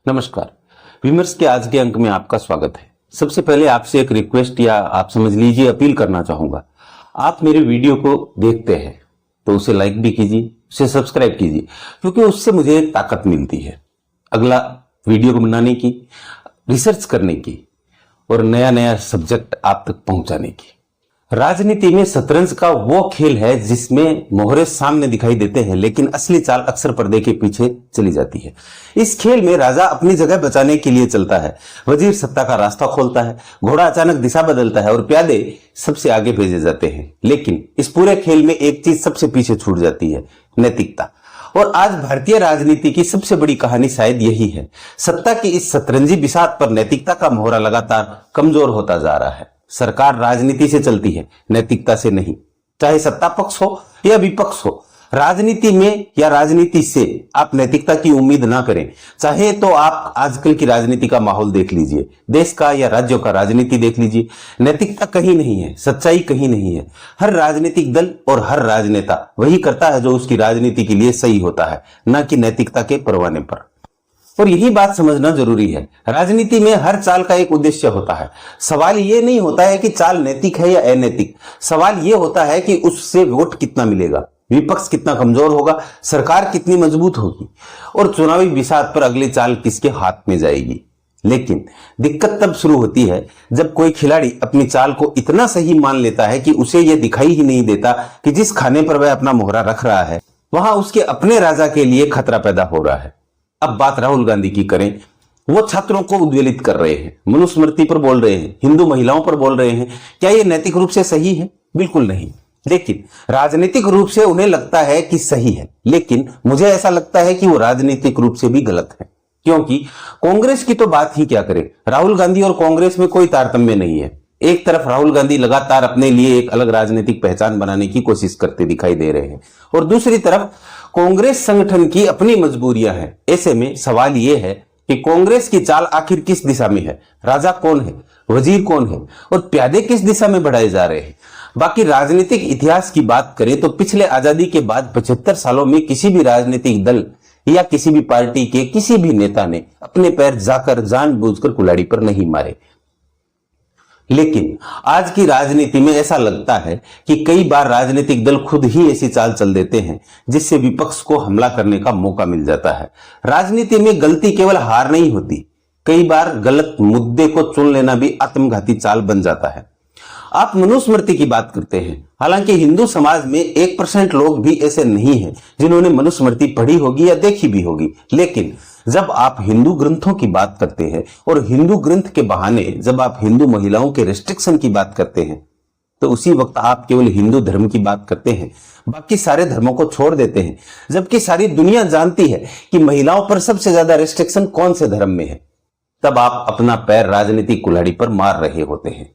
नमस्कार। विमर्श के आज के अंक में आपका स्वागत है। सबसे पहले आपसे एक रिक्वेस्ट या आप समझ लीजिए अपील करना चाहूंगा। आप मेरे वीडियो को देखते हैं तो उसे लाइक भी कीजिए, उसे सब्सक्राइब कीजिए, क्योंकि उससे मुझे एक ताकत मिलती है अगला वीडियो को बनाने की, रिसर्च करने की और नया नया सब्जेक्ट आप तक पहुंचाने की। राजनीति में शतरंज का वो खेल है जिसमें मोहरे सामने दिखाई देते हैं लेकिन असली चाल अक्सर पर्दे के पीछे चली जाती है। इस खेल में राजा अपनी जगह बचाने के लिए चलता है, वजीर सत्ता का रास्ता खोलता है, घोड़ा अचानक दिशा बदलता है और प्यादे सबसे आगे भेजे जाते हैं। लेकिन इस पूरे खेल में एक चीज सबसे पीछे छूट जाती है, नैतिकता। और आज भारतीय राजनीति की सबसे बड़ी कहानी शायद यही है। सत्ता की इस शतरंजी बिसात पर नैतिकता का मोहरा लगातार कमजोर होता जा रहा है। सरकार राजनीति से चलती है, नैतिकता से नहीं। चाहे सत्ता पक्ष हो या विपक्ष हो, राजनीति में या राजनीति से आप नैतिकता की उम्मीद ना करें। चाहे तो आप आजकल की राजनीति का माहौल देख लीजिए, देश का या राज्यों का राजनीति देख लीजिए, नैतिकता कहीं नहीं है, सच्चाई कहीं नहीं है। हर राजनीतिक दल और हर राजनेता वही करता है जो उसकी राजनीति के लिए सही होता है, न कि नैतिकता के परवाने पर। और यही बात समझना जरूरी है। राजनीति में हर चाल का एक उद्देश्य होता है। सवाल यह नहीं होता है कि चाल नैतिक है या अनैतिक, सवाल यह होता है कि उससे वोट कितना मिलेगा, विपक्ष कितना कमजोर होगा, सरकार कितनी मजबूत होगी और चुनावी बिसात पर अगली चाल किसके हाथ में जाएगी। लेकिन दिक्कत तब शुरू होती है जब कोई खिलाड़ी अपनी चाल को इतना सही मान लेता है कि उसे यह दिखाई ही नहीं देता कि जिस खाने पर वह अपना मोहरा रख रहा है वहां उसके अपने राजा के लिए खतरा पैदा हो रहा है। अब बात राहुल गांधी की करें, वो छात्रों को उद्वेलित कर रहे हैं, मनुस्मृति पर बोल रहे हैं, हिंदू महिलाओं पर बोल रहे हैं। क्या ये नैतिक रूप से सही है? बिल्कुल नहीं। लेकिन राजनीतिक रूप से उन्हें लगता है कि सही है, लेकिन मुझे ऐसा लगता है कि वो राजनीतिक रूप से भी गलत है। क्योंकि कांग्रेस की तो बात ही क्या करें, राहुल गांधी और कांग्रेस में कोई तारतम्य नहीं है। एक तरफ राहुल गांधी लगातार अपने लिए एक अलग राजनीतिक पहचान बनाने की कोशिश करते दिखाई दे रहे हैं और दूसरी तरफ कांग्रेस संगठन की अपनी मजबूरियां हैं। ऐसे में सवाल यह है कि कांग्रेस की चाल आखिर किस दिशा में है, राजा कौन है, वजीर कौन है और प्यादे किस दिशा में बढ़ाए जा रहे हैं। बाकी राजनीतिक इतिहास की बात करें तो पिछले आजादी के बाद 75 सालों में किसी भी राजनीतिक दल या किसी भी पार्टी के किसी भी नेता ने अपने पैर जाकर जानबूझकर कुल्हाड़ी पर नहीं मारे। लेकिन आज की राजनीति में ऐसा लगता है कि कई बार राजनीतिक दल खुद ही ऐसी चाल चल देते हैं जिससे विपक्ष को हमला करने का मौका मिल जाता है। राजनीति में गलती केवल हार नहीं होती, कई बार गलत मुद्दे को चुन लेना भी आत्मघाती चाल बन जाता है। आप मनुस्मृति की बात करते हैं, हालांकि हिंदू समाज में 1% लोग भी ऐसे नहीं हैं जिन्होंने मनुस्मृति पढ़ी होगी या देखी भी होगी। लेकिन जब आप हिंदू ग्रंथों की बात करते हैं और हिंदू ग्रंथ के बहाने जब आप हिंदू महिलाओं के रेस्ट्रिक्शन की बात करते हैं तो उसी वक्त आप केवल हिंदू धर्म की बात करते हैं, बाकी सारे धर्मों को छोड़ देते हैं। जबकि सारी दुनिया जानती है कि महिलाओं पर सबसे ज्यादा रेस्ट्रिक्शन कौन से धर्म में है। तब आप अपना पैर राजनीतिक कुल्हाड़ी पर मार रहे होते हैं।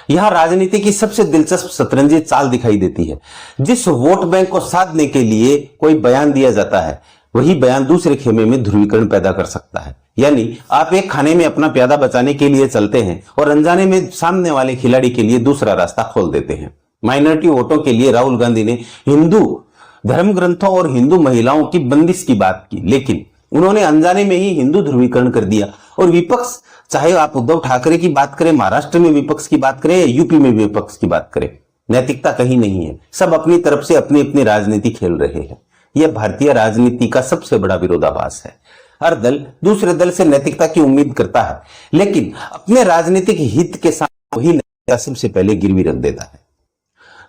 यहां राजनीति की सबसे दिलचस्प शतरंजी चाल दिखाई देती है। जिस वोट बैंक को साधने के लिए कोई बयान दिया जाता है वही बयान दूसरे खेमे में ध्रुवीकरण पैदा कर सकता है। यानी आप एक खाने में अपना प्यादा बचाने के लिए चलते हैं और अनजाने में सामने वाले खिलाड़ी के लिए दूसरा रास्ता खोल देते हैं। माइनॉरिटी वोटों के लिए राहुल गांधी ने हिंदू धर्म ग्रंथों और हिंदू महिलाओं की बंदिश की बात की, लेकिन उन्होंने अनजाने में ही हिंदू ध्रुवीकरण कर दिया। और विपक्ष, चाहे आप उद्धव ठाकरे की बात करें, महाराष्ट्र में विपक्ष की बात करें या यूपी में विपक्ष की बात करें, नैतिकता कहीं नहीं है। सब अपनी तरफ से अपनी अपनी राजनीति खेल रहे हैं। यह भारतीय राजनीति का सबसे बड़ा विरोधाभास है। हर दल दूसरे दल से नैतिकता की उम्मीद करता है, लेकिन अपने राजनीतिक हित के साथ वही नैतिकता सबसे पहले गिरवी रख देता है।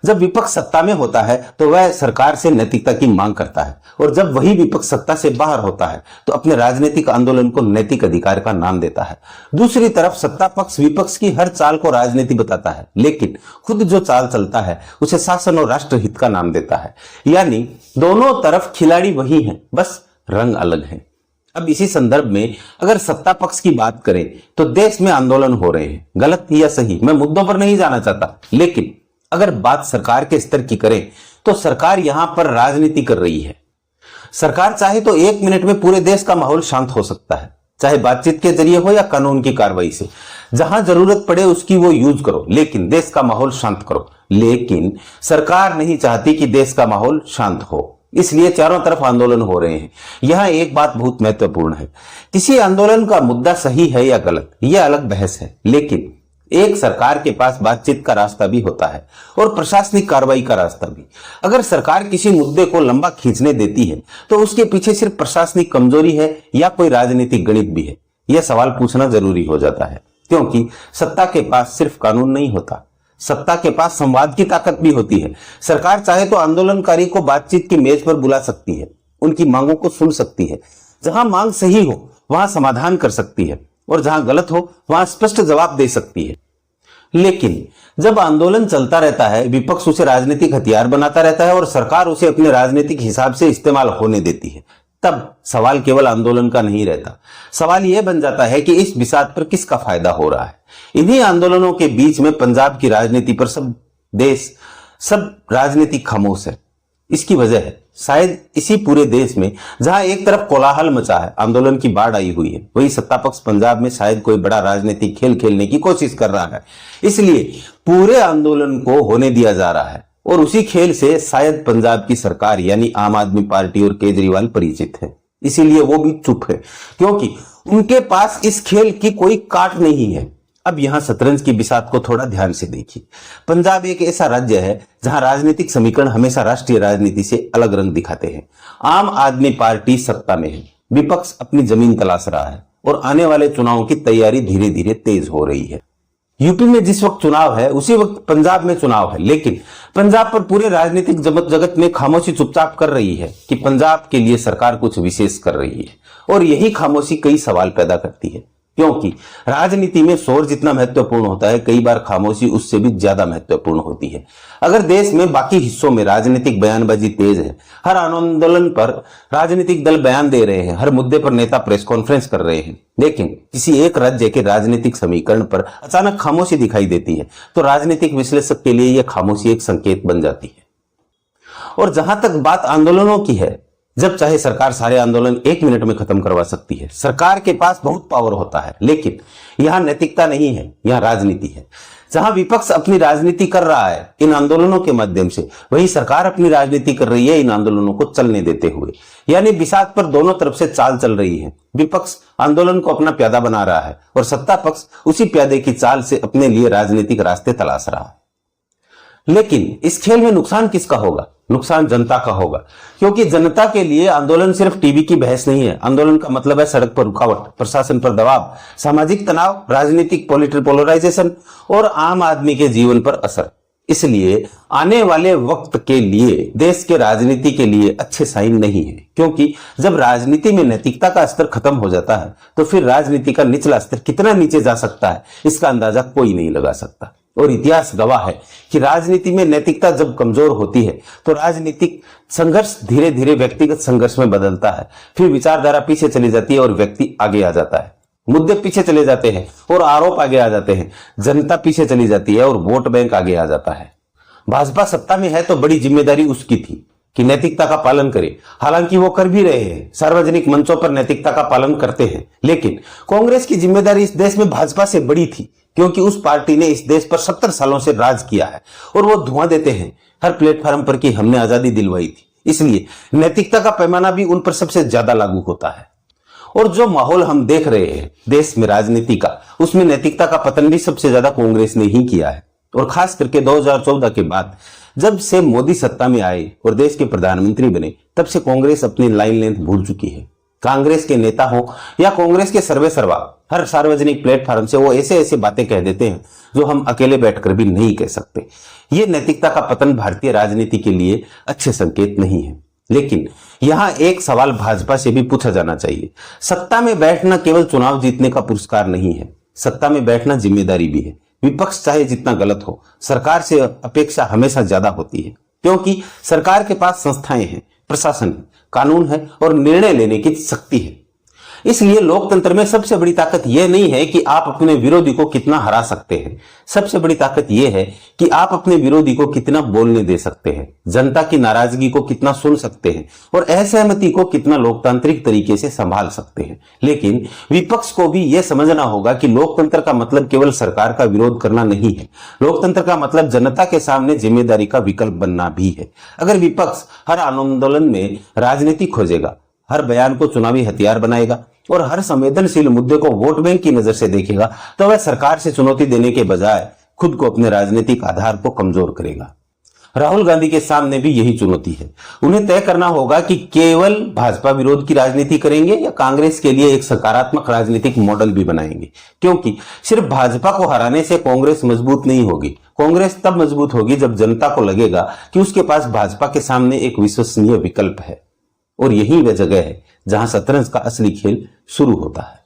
जब विपक्ष सत्ता में होता है तो वह सरकार से नैतिकता की मांग करता है और जब वही विपक्ष सत्ता से बाहर होता है तो अपने राजनीतिक आंदोलन को नैतिक अधिकार का नाम देता है। दूसरी तरफ सत्ता पक्ष विपक्ष की हर चाल को राजनीति बताता है, लेकिन खुद जो चाल चलता है उसे शासन और राष्ट्रहित का नाम देता है। यानी दोनों तरफ खिलाड़ी वही हैं, बस रंग अलग है। अब इसी संदर्भ में अगर सत्ता पक्ष की बात करें तो देश में आंदोलन हो रहे हैं, गलत या सही मैं मुद्दों पर नहीं जाना चाहता, लेकिन अगर बात सरकार के स्तर की करें तो सरकार यहां पर राजनीति कर रही है। सरकार चाहे तो 1 मिनट में पूरे देश का माहौल शांत हो सकता है, चाहे बातचीत के जरिए हो या कानून की कार्रवाई से। जहां जरूरत पड़े उसकी वो यूज करो, लेकिन देश का माहौल शांत करो। लेकिन सरकार नहीं चाहती कि देश का माहौल शांत हो। इसलिए चारों तरफ आंदोलन हो रहे हैं। यहाँ एक बात बहुत महत्वपूर्ण है, किसी आंदोलन का मुद्दा सही है या गलत, यह अलग बहस है, लेकिन एक सरकार के पास बातचीत का रास्ता भी होता है और प्रशासनिक कार्रवाई का रास्ता भी। अगर सरकार किसी मुद्दे को लंबा खींचने देती है तो उसके पीछे सिर्फ प्रशासनिक कमजोरी है या कोई राजनीतिक गणित भी है, यह सवाल पूछना जरूरी हो जाता है। क्योंकि सत्ता के पास सिर्फ कानून नहीं होता, सत्ता के पास संवाद की ताकत भी होती है। सरकार चाहे तो आंदोलनकारी को बातचीत की मेज पर बुला सकती है, उनकी मांगों को सुन सकती है, जहां मांग सही हो वहां समाधान कर सकती है और जहां गलत हो वहां स्पष्ट जवाब दे सकती है। लेकिन जब आंदोलन चलता रहता है, विपक्ष उसे राजनीतिक हथियार बनाता रहता है और सरकार उसे अपने राजनीतिक हिसाब से इस्तेमाल होने देती है, तब सवाल केवल आंदोलन का नहीं रहता। सवाल यह बन जाता है कि इस बिसात पर किसका फायदा हो रहा है। इन्हीं आंदोलनों के बीच में पंजाब की राजनीति पर सब राजनीति खामोश है। इसकी वजह है शायद इसी पूरे देश में जहां एक तरफ कोलाहल मचा है, आंदोलन की बाढ़ आई हुई है, वही सत्ता पक्ष पंजाब में शायद कोई बड़ा राजनीतिक खेल खेलने की कोशिश कर रहा है। इसलिए पूरे आंदोलन को होने दिया जा रहा है और उसी खेल से शायद पंजाब की सरकार यानी आम आदमी पार्टी और केजरीवाल परिचित है। इसीलिए वो भी चुप है, क्योंकि उनके पास इस खेल की कोई काट नहीं है। अब यहां शतरंज की बिसात को थोड़ा ध्यान से देखिए। पंजाब एक ऐसा राज्य है जहां राजनीतिक समीकरण हमेशा राष्ट्रीय राजनीति से अलग रंग दिखाते हैं। आम आदमी पार्टी सत्ता में है, विपक्ष अपनी जमीन तलाश रहा है और आने वाले चुनावों की तैयारी धीरे धीरे तेज हो रही है। यूपी में जिस वक्त चुनाव है उसी वक्त पंजाब में चुनाव है, लेकिन पंजाब पर पूरे राजनीतिक जगत में खामोशी चुपचाप कर रही है कि पंजाब के लिए सरकार कुछ विशेष कर रही है। और यही खामोशी कई सवाल पैदा करती है, क्योंकि राजनीति में शोर जितना महत्वपूर्ण होता है, कई बार खामोशी उससे भी ज्यादा महत्वपूर्ण होती है। अगर देश में बाकी हिस्सों में राजनीतिक बयानबाजी तेज है, हर आंदोलन पर राजनीतिक दल बयान दे रहे हैं, हर मुद्दे पर नेता प्रेस कॉन्फ्रेंस कर रहे हैं, लेकिन किसी एक राज्य के राजनीतिक समीकरण पर अचानक खामोशी दिखाई देती है, तो राजनीतिक विश्लेषक के लिए यह खामोशी एक संकेत बन जाती है। और जहां तक बात आंदोलनों की है, जब चाहे सरकार सारे आंदोलन 1 मिनट में खत्म करवा सकती है। सरकार के पास बहुत पावर होता है, लेकिन यहां नैतिकता नहीं है, यहां राजनीति है। जहां विपक्ष अपनी राजनीति कर रहा है इन आंदोलनों के माध्यम से, वही सरकार अपनी राजनीति कर रही है इन आंदोलनों को चलने देते हुए। यानी बिसात पर दोनों तरफ से चाल चल रही है। विपक्ष आंदोलन को अपना प्यादा बना रहा है और सत्ता पक्ष उसी प्यादे की चाल से अपने लिए राजनीतिक रास्ते तलाश रहा है। लेकिन इस खेल में नुकसान किसका होगा? नुकसान जनता का होगा, क्योंकि जनता के लिए आंदोलन सिर्फ टीवी की बहस नहीं है। आंदोलन का मतलब है सड़क पर रुकावट, प्रशासन पर दबाव, सामाजिक तनाव, राजनीतिक पोलराइजेशन और आम आदमी के जीवन पर असर। इसलिए आने वाले वक्त के लिए देश के राजनीति के लिए अच्छे साइन नहीं है, क्योंकि जब राजनीति में नैतिकता का स्तर खत्म हो जाता है तो फिर राजनीति का निचला स्तर कितना नीचे जा सकता है इसका अंदाजा कोई नहीं लगा सकता। और इतिहास गवाह है कि राजनीति में नैतिकता जब कमजोर होती है तो राजनीतिक संघर्ष धीरे धीरे व्यक्तिगत संघर्ष में बदलता है, फिर विचारधारा पीछे चली जाती है और व्यक्ति आगे आ जाता है, मुद्दे पीछे चले जाते हैं और आरोप आगे आ जाते हैं, जनता पीछे चली जाती है और वोट बैंक आगे आ जाता है। भाजपा सत्ता में है तो बड़ी जिम्मेदारी उसकी थी कि नैतिकता का पालन करे, हालांकि वो कर भी रहे हैं, सार्वजनिक मंचों पर नैतिकता का पालन करते हैं। लेकिन कांग्रेस की जिम्मेदारी इस देश में भाजपा से बड़ी थी, क्योंकि उस पार्टी ने इस देश पर 70 सालों से राज किया है और वो धुआं देते हैं हर प्लेटफॉर्म पर कि हमने आजादी दिलवाई थी। इसलिए नैतिकता का पैमाना भी उन पर सबसे ज्यादा लागू होता है। और जो माहौल हम देख रहे हैं देश में राजनीति का, उसमें नैतिकता का पतन भी सबसे ज्यादा कांग्रेस ने ही किया है। और खास करके 2014 के बाद जब से मोदी सत्ता में आए और देश के प्रधानमंत्री बने, तब से कांग्रेस अपनी लाइन लेंथ भूल चुकी है। कांग्रेस के नेता हो या कांग्रेस के सर्वे सर्वा, हर सार्वजनिक प्लेटफॉर्म से वो ऐसे ऐसे बातें कह देते हैं जो हम अकेले बैठकर भी नहीं कह सकते। ये नैतिकता का पतन भारतीय राजनीति के लिए अच्छे संकेत नहीं है। लेकिन यहां एक सवाल भाजपा से भी पूछा जाना चाहिए। सत्ता में बैठना केवल चुनाव जीतने का पुरस्कार नहीं है, सत्ता में बैठना जिम्मेदारी भी है। विपक्ष चाहे जितना गलत हो, सरकार से अपेक्षा हमेशा ज्यादा होती है, क्योंकि सरकार के पास संस्थाएं हैं, प्रशासन है, कानून है और निर्णय लेने की शक्ति है। इसलिए लोकतंत्र में सबसे बड़ी ताकत यह नहीं है कि आप अपने विरोधी को कितना हरा सकते हैं, सबसे बड़ी ताकत यह है कि आप अपने विरोधी को कितना बोलने दे सकते हैं, जनता की नाराजगी को कितना सुन सकते हैं और असहमति को कितना लोकतांत्रिक तरीके से संभाल सकते हैं। लेकिन विपक्ष को भी यह समझना होगा कि लोकतंत्र का मतलब केवल सरकार का विरोध करना नहीं है, लोकतंत्र का मतलब जनता के सामने जिम्मेदारी का विकल्प बनना भी है। अगर विपक्ष हर आंदोलन में राजनीति खोजेगा, हर बयान को चुनावी हथियार बनाएगा और हर संवेदनशील मुद्दे को वोट बैंक की नजर से देखेगा, तो वह सरकार से चुनौती देने के बजाय खुद को अपने राजनीतिक आधार को कमजोर करेगा। राहुल गांधी के सामने भी यही चुनौती है। उन्हें तय करना होगा कि केवल भाजपा विरोध की राजनीति करेंगे या कांग्रेस के लिए एक सकारात्मक राजनीतिक मॉडल भी बनाएंगे, क्योंकि सिर्फ भाजपा को हराने से कांग्रेस मजबूत नहीं होगी। कांग्रेस तब मजबूत होगी जब जनता को लगेगा कि उसके पास भाजपा के सामने एक विश्वसनीय विकल्प है। और यही वह जगह है जहां शतरंज का असली खेल शुरू होता है।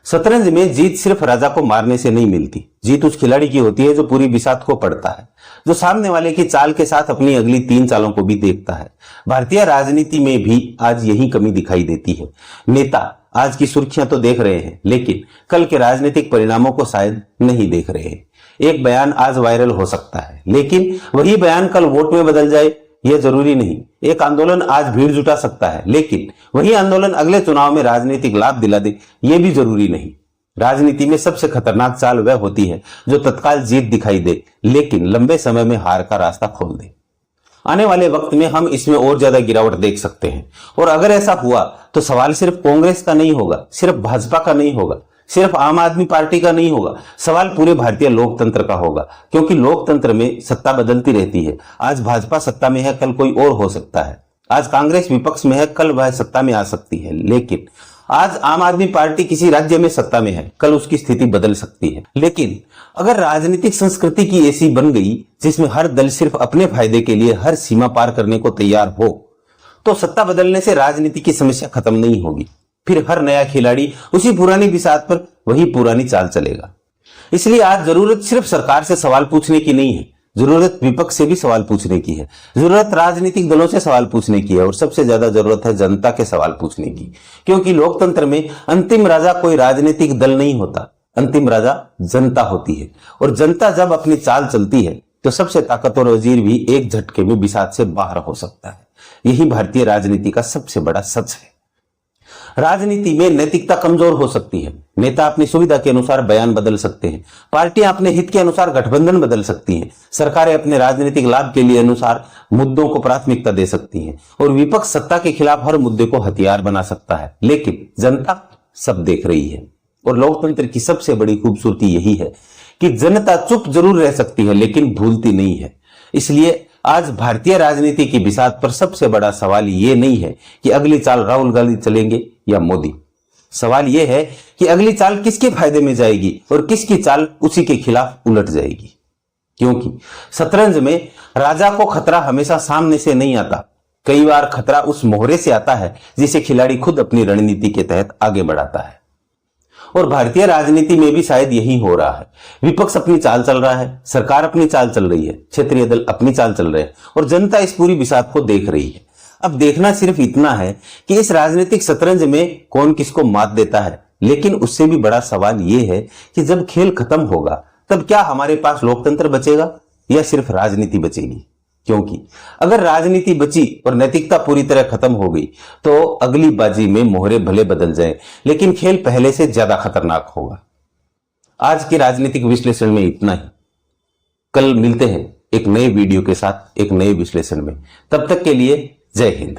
शतरंज में जीत सिर्फ राजा को मारने से नहीं मिलती, जीत उस खिलाड़ी की होती है जो पूरी बिसात को पढ़ता है, जो सामने वाले की चाल के साथ अपनी अगली 3 चालों को भी देखता है। भारतीय राजनीति में भी आज यही कमी दिखाई देती है। नेता आज की सुर्खियां तो देख रहे हैं, लेकिन कल के राजनीतिक परिणामों को शायद नहीं देख रहे हैं। एक बयान आज वायरल हो सकता है, लेकिन वही बयान कल वोट में बदल जाए यह जरूरी नहीं। एक आंदोलन आज भीड़ जुटा सकता है, लेकिन वही आंदोलन अगले चुनाव में राजनीतिक लाभ दिला दे यह भी जरूरी नहीं। राजनीति में सबसे खतरनाक चाल वह होती है जो तत्काल जीत दिखाई दे, लेकिन लंबे समय में हार का रास्ता खोल दे। आने वाले वक्त में हम इसमें और ज्यादा गिरावट देख सकते हैं, और अगर ऐसा हुआ तो सवाल सिर्फ कांग्रेस का नहीं होगा, सिर्फ भाजपा का नहीं होगा, सिर्फ आम आदमी पार्टी का नहीं होगा, सवाल पूरे भारतीय लोकतंत्र का होगा। क्योंकि लोकतंत्र में सत्ता बदलती रहती है। आज भाजपा सत्ता में है, कल कोई और हो सकता है। आज कांग्रेस विपक्ष में है, कल वह सत्ता में आ सकती है। लेकिन आज आम आदमी पार्टी किसी राज्य में सत्ता में है, कल उसकी स्थिति बदल सकती है। लेकिन अगर राजनीतिक संस्कृति की ऐसी बन गई जिसमें हर दल सिर्फ अपने फायदे के लिए हर सीमा पार करने को तैयार हो, तो सत्ता बदलने से राजनीति की समस्या खत्म नहीं होगी। फिर हर नया खिलाड़ी उसी पुरानी बिसात पर वही पुरानी चाल चलेगा। इसलिए आज जरूरत सिर्फ सरकार से सवाल पूछने की नहीं है, जरूरत विपक्ष से भी सवाल पूछने की है, जरूरत राजनीतिक दलों से सवाल पूछने की है, और सबसे ज्यादा जरूरत है जनता के सवाल पूछने की। क्योंकि लोकतंत्र में अंतिम राजा कोई राजनीतिक दल नहीं होता, अंतिम राजा जनता होती है। और जनता जब अपनी चाल चलती है तो सबसे ताकतवर वजीर भी एक झटके में बिसात से बाहर हो सकता है। यही भारतीय राजनीति का सबसे बड़ा सच है। राजनीति में नैतिकता कमजोर हो सकती है। नेता अपनी सुविधा के अनुसार बयान बदल सकते हैं, पार्टियां अपने हित के अनुसार गठबंधन बदल सकती हैं, सरकारें अपने राजनीतिक लाभ के लिए अनुसार मुद्दों को प्राथमिकता दे सकती हैं, और विपक्ष सत्ता के खिलाफ हर मुद्दे को हथियार बना सकता है। लेकिन जनता सब देख रही है। और लोकतंत्र की सबसे बड़ी खूबसूरती यही है कि जनता चुप जरूर रह सकती है, लेकिन भूलती नहीं है। इसलिए आज भारतीय राजनीति की बिसात पर सबसे बड़ा सवाल यह नहीं है कि अगली चाल राहुल गांधी चलेंगे या मोदी। सवाल यह है कि अगली चाल किसके फायदे में जाएगी और किसकी चाल उसी के खिलाफ उलट जाएगी। क्योंकि शतरंज में राजा को खतरा हमेशा सामने से नहीं आता, कई बार खतरा उस मोहरे से आता है जिसे खिलाड़ी खुद अपनी रणनीति के तहत आगे बढ़ाता है। और भारतीय राजनीति में भी शायद यही हो रहा है। विपक्ष अपनी चाल चल रहा है, सरकार अपनी चाल चल रही है, क्षेत्रीय दल अपनी चाल चल रहे हैं, और जनता इस पूरी बिसात को देख रही है। अब देखना सिर्फ इतना है कि इस राजनीतिक शतरंज में कौन किसको मात देता है। लेकिन उससे भी बड़ा सवाल यह है कि जब खेल खत्म होगा तब क्या हमारे पास लोकतंत्र बचेगा या सिर्फ राजनीति बचेगी। क्योंकि अगर राजनीति बची और नैतिकता पूरी तरह खत्म हो गई तो अगली बाजी में मोहरे भले बदल जाएं, लेकिन खेल पहले से ज्यादा खतरनाक होगा। आज के राजनीतिक विश्लेषण में इतना ही। कल मिलते हैं एक नए वीडियो के साथ, एक नए विश्लेषण में। तब तक के लिए जय हिंद।